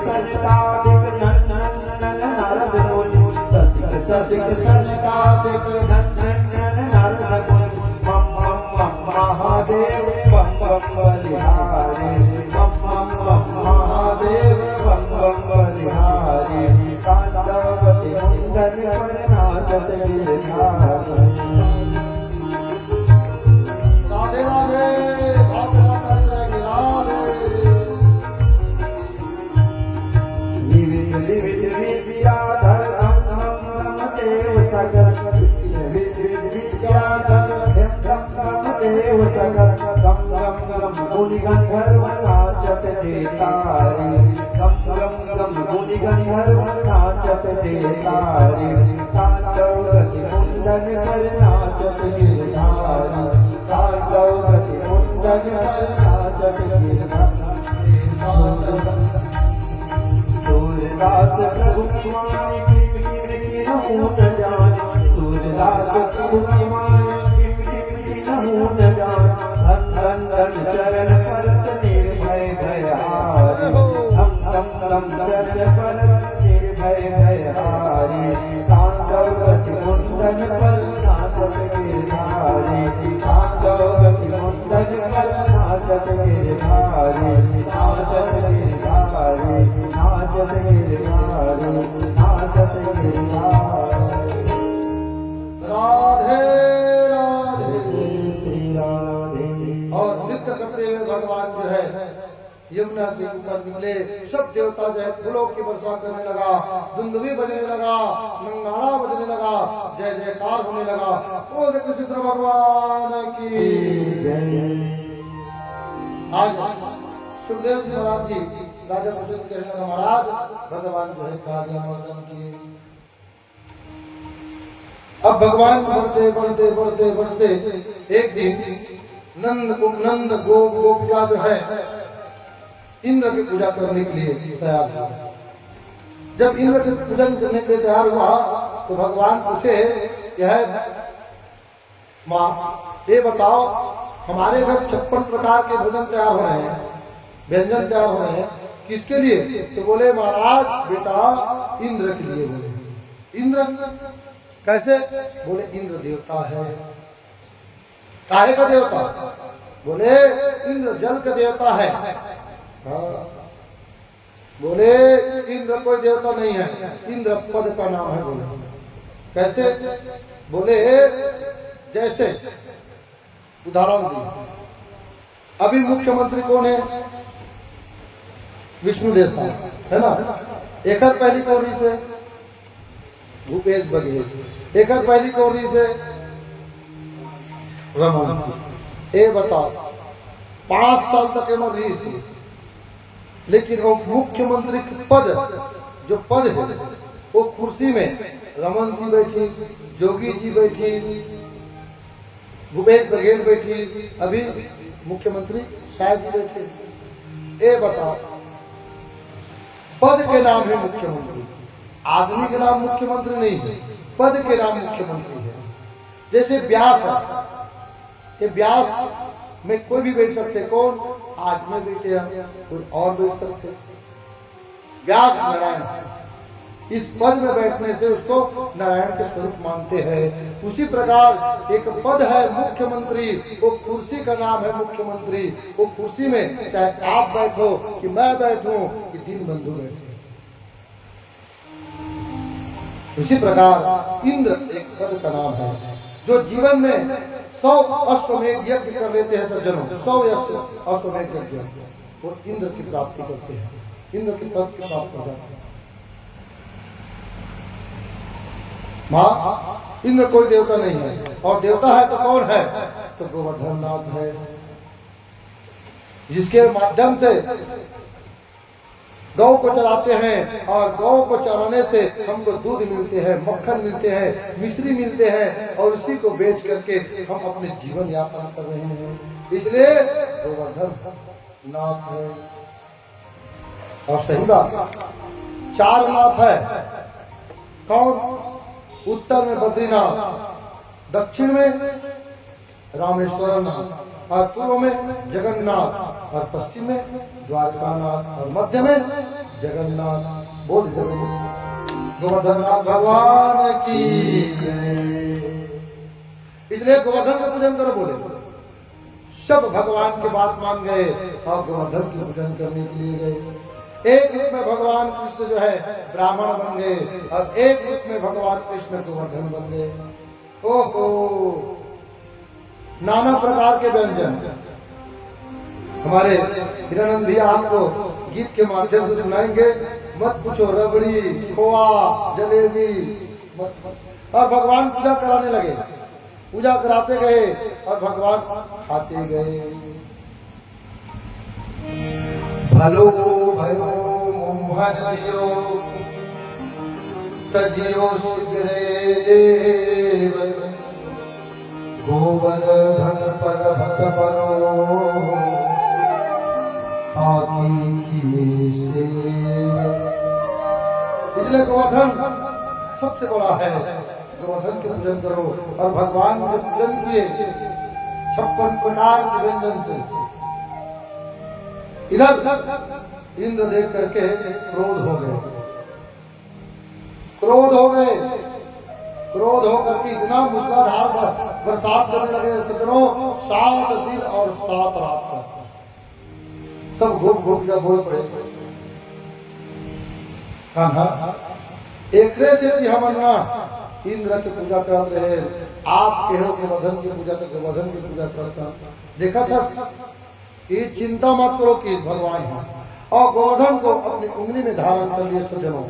सनकादिक नंदन नारद मुनि सतिक सतिक सनकादिक नंदन नारद मुनि मम मम मम महादेव बम बम बलिहारी मम मम मम महादेव बम बम बलिहारी कांदावती मुंडन पर नाचत गिरधारी। राधे मुनि गंधर्व नाचत देतारी गम गम गम मुनि गंधर्व नाचत देतारी कांदवती मुंडन पर नाचत गिरधारी कांदवती मुंडन पर नाचत गिरधारी। सूरदास प्रभु की वाणी की नहु न जाने सूरदास प्रभु की वाणी की नहु न जाने धन धन चरण परत निर्भय भयहारी धम धम धम चरण परत निर्भय भयहारी कांदवती मुंडन पर नाचत गिरधारी कांदवती मुंडन पर नाचत गिरधारी नाचत गिरधारी नाचत गिरधारी नाचत गिरधारी। राधे भगवान जो है यमुना से ऊपर निकले, सब देवता जो है फूलों की वर्षा करने लगा, दुंदुभी बजने लगा, मंगाड़ा बजने लगा, जय जयकार होने लगा। बोल कृष्ण भगवान की आज सुखदेव जी महाराज जी राजा पसंद कहने लगा महाराज भगवान जो है कार्यामर्दन की। अब भगवान बढ़ते बढ़ते बढ़ते बढ़ते एक दिन नंद गोपिका जो है इंद्र की पूजा करने के लिए तैयार हुआ। जब इंद्र की पूजन करने के लिए तैयार हुआ तो भगवान पूछे यह माँ ये बताओ हमारे घर 56 प्रकार के भोजन तैयार हो रहे हैं, व्यंजन तैयार हो रहे हैं, किसके लिए? तो बोले महाराज बेटा इंद्र के लिए। बोले इंद्र कैसे? बोले इंद्र देवता है। काहे का देवता? बोले इंद्र जल का देवता है। हाँ। बोले इंद्र कोई देवता नहीं है, इंद्र पद का नाम है। बोले कैसे? बोले जैसे उदाहरण दिए अभी मुख्यमंत्री कौन है? विष्णुदेव साहब है ना। एकर पहली कौड़ी से भूपेश बघेल, एकर पहली कौड़ी से रमन सिंह। ये बताओ 5 साल तक एमर रही थी, लेकिन वो मुख्यमंत्री पद जो पद है वो कुर्सी में रमन सिंह बैठी, जोगी जी बैठी, भूपेश बघेल बैठी, अभी मुख्यमंत्री शायद जी बैठे। ये बताओ पद के नाम है मुख्यमंत्री, आदमी के नाम मुख्यमंत्री नहीं है, पद के नाम मुख्यमंत्री है। जैसे व्यास है, ये व्यास में कोई भी बैठ सकते, कौन? आज में बैठे हैं, कोई और बैठ सकते। व्यास नारायण, इस पद में बैठने से उसको नारायण के स्वरूप मानते हैं। उसी प्रकार एक पद है मुख्यमंत्री, वो कुर्सी का नाम है मुख्यमंत्री। वो कुर्सी में चाहे आप बैठो कि मैं बैठूं कि दीन बंधु बैठे। इसी प्रकार इंद्र एक पद का नाम है। जो जीवन में 100 अश्वमेध यज्ञ कर लेते हैं सज्जनों, 100 अश्वमेध यज्ञ, वो इंद्र की प्राप्ति करते हैं, इंद्र की पद की प्राप्ति हो जाती है। माँ इंद्र कोई देवता नहीं है, और देवता है तो कौन है? तो गोवर्धन नाथ है, जिसके माध्यम से गौ को चराते हैं, और गौ को चराने से हमको दूध मिलते हैं, मक्खन मिलते हैं, मिश्री मिलते हैं, और उसी को बेच करके हम अपने जीवन यापन कर रहे हैं। इसलिए गोवर्धन नाथ है। और सही बात, 4 नाथ है। कौन? उत्तर में बद्रीनाथ, दक्षिण में रामेश्वर नाथ, और पूर्व में जगन्नाथ, और पश्चिम में द्वारकानाथ, और मध्य में जगन्नाथ बोल जगन्नाथ गोवर्धननाथ भगवान की। इसलिए गोवर्धन का पूजन करो बोले। सब भगवान की बात मान गए और गोवर्धन की पूजन करने के लिए गए। एक रूप में भगवान कृष्ण जो है ब्राह्मण बन गए और एक रूप में भगवान कृष्ण गोवर्धन बन गए। ओहो, नाना प्रकार के व्यंजन हमारे हिरानंद भैया आपको गीत के माध्यम से सुनाएंगे। मत पूछो, रबड़ी, खोआ, जलेबी और भगवान पूजा कराने लगे। पूजा कराते गए और भगवान खाते गए। भलो भयो मोहन दियो तजियो शीघ्रे देव गोवर्धन पर भक्त परो इसलिए गोवर्धन सबसे बड़ा है। गोवर्धन के पूजन करो और भगवान के पूजन किए 56 प्रकार के व्यंजन से। इधर इंद्र देख करके क्रोध हो गए। क्रोध होकर के इतना मूसलाधार बरसात करने लगे सज्जनों, 7 दिन और 7 रात तक सब घूम का बोल पड़े। कान्हा एकरे से हमन्ना इंद्र की पूजा कर रहे, आप कहो गोवर्धन की पूजा तो गोवर्धन की पूजा करता। देखा था ये चिंता मत करो कि भगवान है और गोवर्धन को अपनी उंगली में धारण कर लिए सज्जनों।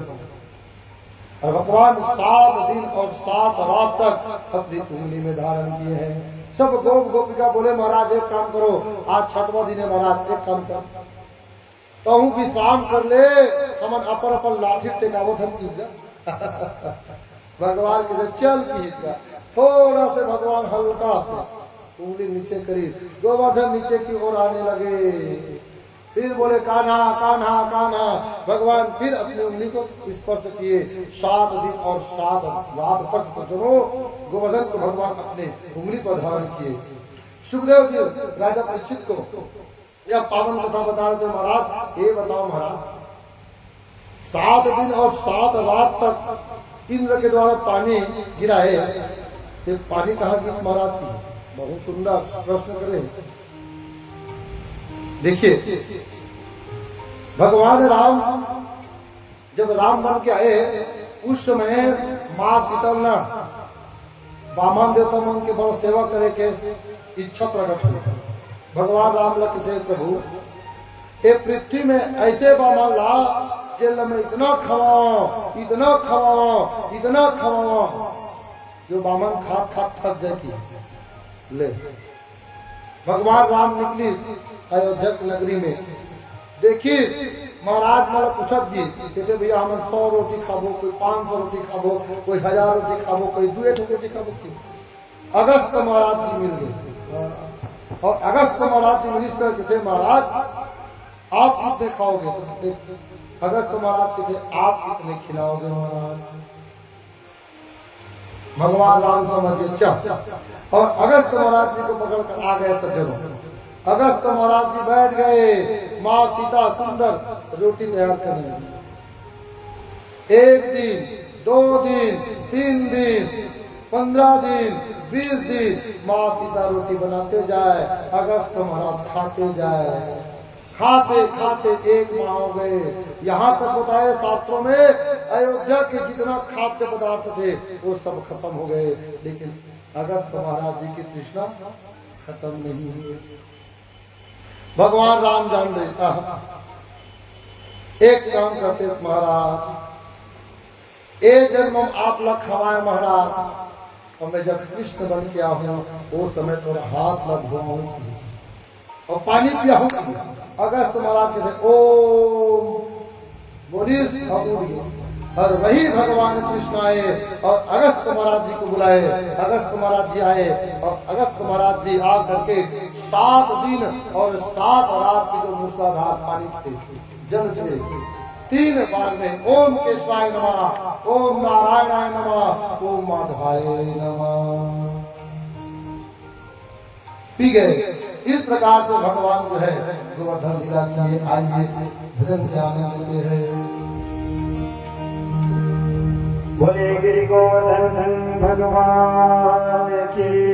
और भगवान 7 दिन और 7 रात तक अपनी उंगली में धारण किए हैं। सब गोपिका बोले महाराज एक काम करो, आज 6वां दिन है महाराज, एक काम कर तो हूँ विश्राम कर ले, हमन अपन लाठी टेकावत हम किस भगवान के चल की थोड़ा से भगवान हल्का से उंगली नीचे करी, गोवर्धन नीचे की ओर आने लगे। फिर बोले कान्हा कान्हा कान्हा, भगवान फिर अपनी उंगली को स्पर्श किए। 7 दिन और 7 रात तक सज्जनों गोवर्धन को भगवान अपने उंगली पर धारण किए। सुखदेव जी राजा परीक्षित को यह पावन कथा बता रहे थे। महाराज ये बताओ महाराज, 7 दिन और 7 रात तक इंद्र के द्वारा पानी गिरा है, ये पानी कहाँ किस महाराज की? बहुत सुंदर प्रश्न करें। देखिए भगवान राम जब राम बन के आए उस समय माँ शीतल ने वामन देवता मन के बड़ सेवा करे के इच्छा प्रकट हुई। भगवान राम लखते प्रभु ये पृथ्वी में ऐसे वामन ला जेल में इतना खवाओ इतना खवाओ इतना खवाओ जो वामन खात खात थक जाए। ले भगवान राम निकली अयोध्या की नगरी में। देखिए महाराज मतलब पूछत जी कहते भैया हम 100 रोटी खाबो, कोई 500 रोटी खाबो, कोई 1000 रोटी खाबो, कोई 2 रोटी खाबो। अगस्त महाराज जी मिल गए और अगस्त महाराज जी मिनिस्टर कहते महाराज आप कितने खाओगे? अगस्त महाराज कहते आप कितने खिलाओगे महाराज? भगवान राम समझे अच्छा। और अगस्त महाराज जी को पकड़ कर आ गए सज्जनों। अगस्त महाराज जी बैठ गए, माँ सीता सुंदर रोटी तैयार करने। 1 दिन 2 दिन 3 दिन 15 दिन 20 दिन माँ सीता रोटी बनाते जाए, अगस्त महाराज खाते जाए। खाते खाते 1 माह हो गए। यहाँ तक बताए शास्त्रों में अयोध्या के जितना खाद्य पदार्थ थे वो सब खत्म हो गए, लेकिन अगस्त महाराज जी की तृष्णा खत्म नहीं हुई। भगवान राम जान देता एक काम करते महाराज, एक जन्म आप लग खवाए महाराज, और मैं जब कृष्ण बन के आऊं वो समय थोड़ा हाथ लग धोऊं और पानी पिया हूं। अगस्त महाराज कहते ओम बोलिए और वही भगवान कृष्ण आए और अगस्त महाराज जी को बुलाए। अगस्त महाराज जी आए और अगस्त महाराज जी आ करके 7 दिन और 7 रात की जो मूसलाधार पानी थे जल थे 3 बार में ओम केशवाय नमः, ओम नारायणाय नमः, ओम माधवाय नमः पी गए। इस प्रकार से भगवान जो है गोवर्धन लीला किए। आइए भजन के आनंद लेते हैं। बोले गिरि गोवर्धन भगवान की